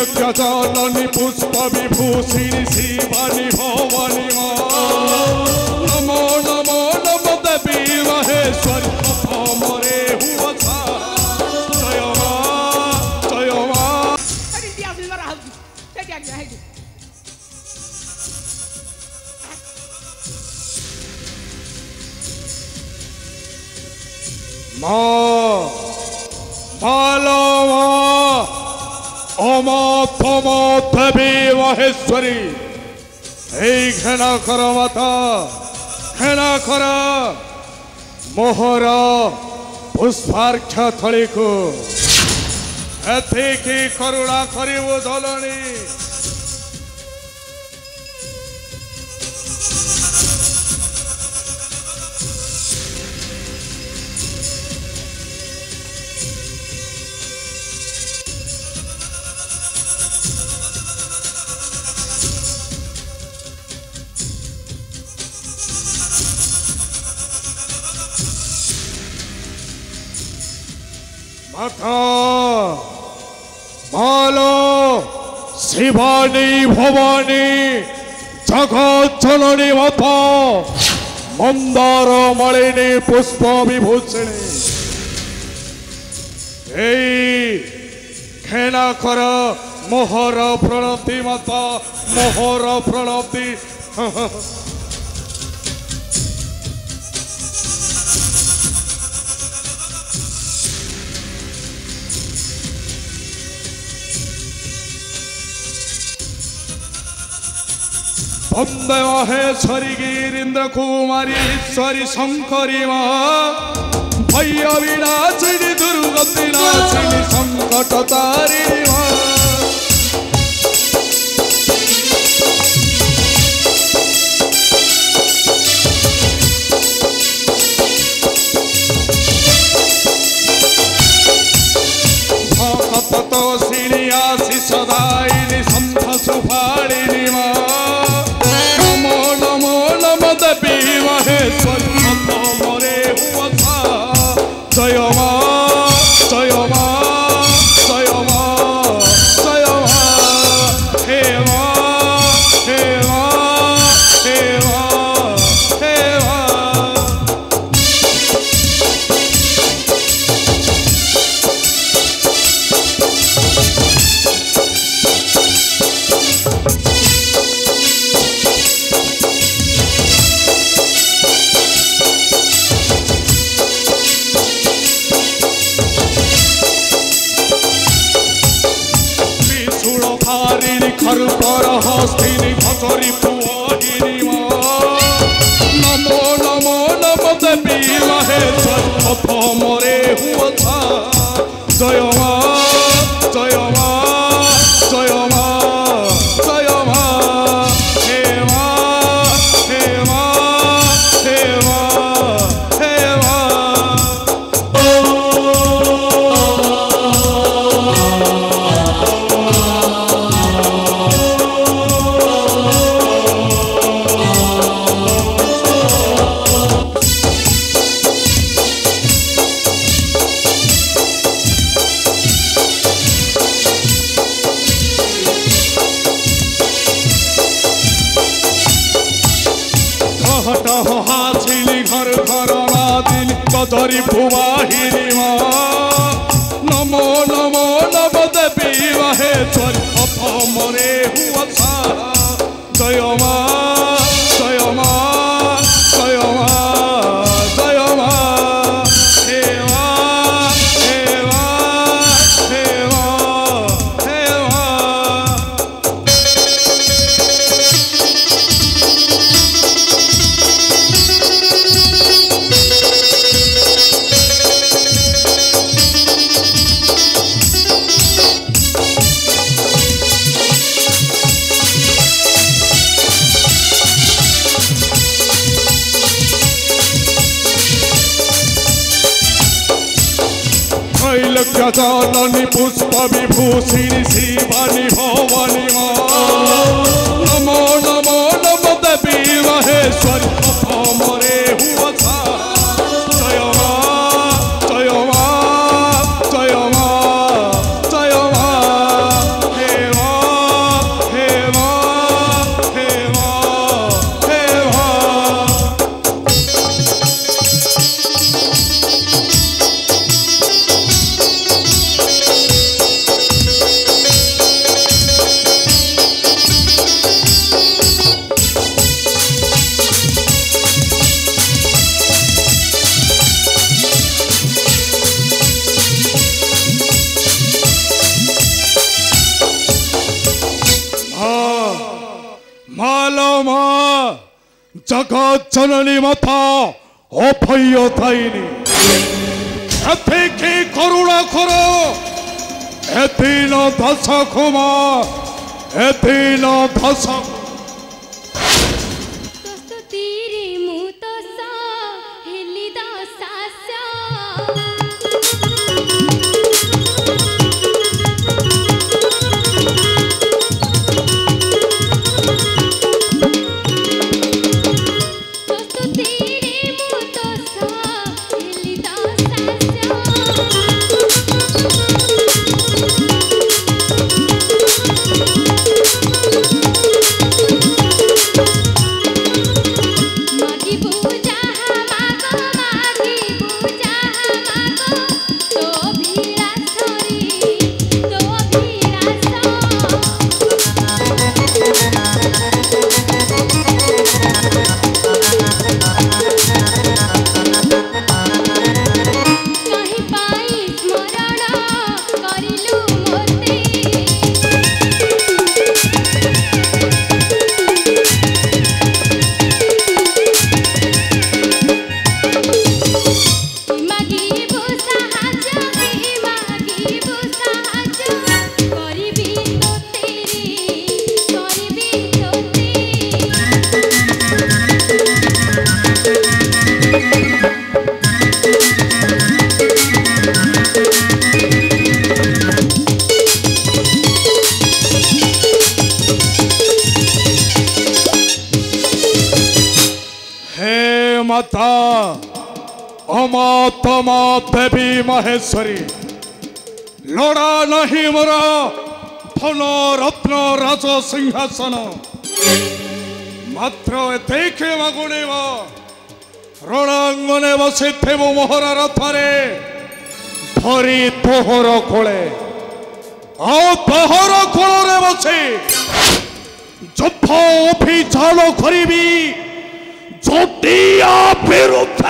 त्रैलोक्यजाननी पुष्प विभूषिणी शिवानी भवानी माँ नमो नमो नमो देवी महेश्वरी मोरे हुआ था जय माँ जय माँ माँ मालो माँ ओमा तोमा देवी महेश्वरी घृणा कर माता घृणा कर मोहर पुष्पार्घ थली को एथिकी करुणा करिबो जननी माता मालो शिवानी भवानी जगत जननी माता मंदार मालिनी पुष्प विभूषिणी घृणा कर मोहर प्रणति माता मोहर प्रणति वंदे महेश्वरी गिरीन्द्र कुमारी ईश्वरी शंकरी माँ भैया विनाशिनी दुर्गति नाशिनी संकट तारिणी माँ भक्त तोषिणी आशीष दायिनी संत सुभाषिणी माँ देवी महेश्वरी मोरे हुआ था जय माँ जय माँ जय माँ जय माँ हे माँ हे माँ हे माँ हे माँ खरपर हस्तिनी भचरी पुआहिनी माँ नमो नमो नमो देवी महेश्वरी मोरे हुआ था जय माँ जय माँ जय माँ जय माँ हे माँ हे माँ हे माँ हे माँ हासिनी घर घर नादिनी कदरी भुवाहिनी माँ नमो नमो नमो देवी महेश्वरी मोरे हुआ था जय माँ जय माँ जय माँ जय माँ हे माँ हे माँ हे माँ हे माँ त्रैलोक्यजाननी पुष्प विभूषिणी शिवानी भवानी माँ नमो नमो नमो देवी महेश्वरी मोरे हुआ था जय माँ जय माँ जय माँ जय माँ हे जगत जननी माता अभय दायिनी एथे के करुणा करो एदिन दश कुमार एदिन दश माता अमातमा देवी महेश्वरी लड़ा नहीं मोरा धन रत्न राज सिंहासन मात्र देखे मगुणे रणांगने बसे मोहर रथरे धरी तोहर कोले तोहर कोले बसे युद्ध अभियान करी जोटिया विरुद्ध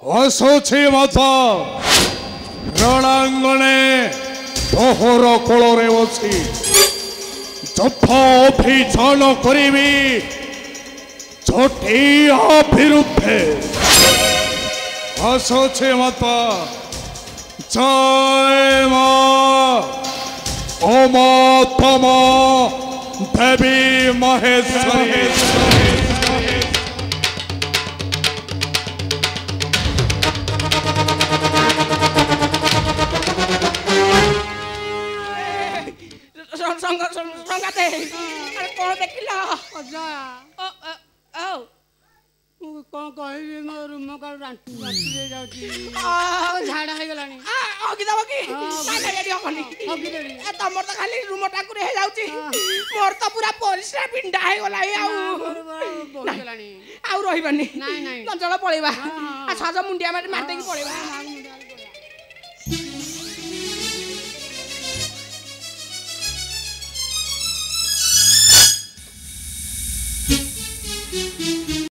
असोछी माता रणांगणे तोहर कोलरे बसी যুদ্ধ অভিযান করিবি ছোটিয়া বিরুদ্ধে। আসছে মাতা জয় মা ও মা তমা দেবী মহেশ্বরী। संगाते कौन देखिल कौन कहबी मो रूम का रांटू रांटू जाउची झाड़ा हे गलानी हगी दब कि नाही रेडी हबनी हगी देबी ए तमर त खाली रूम टाकुरे हे जाउची मोर त पूरा परिस्रा पिंडा हे गला ए बहुत गलानी आउ रहिबानी नाही नाही लंचल पळेबा आ साजा मुंडिया मार देकी पळेबा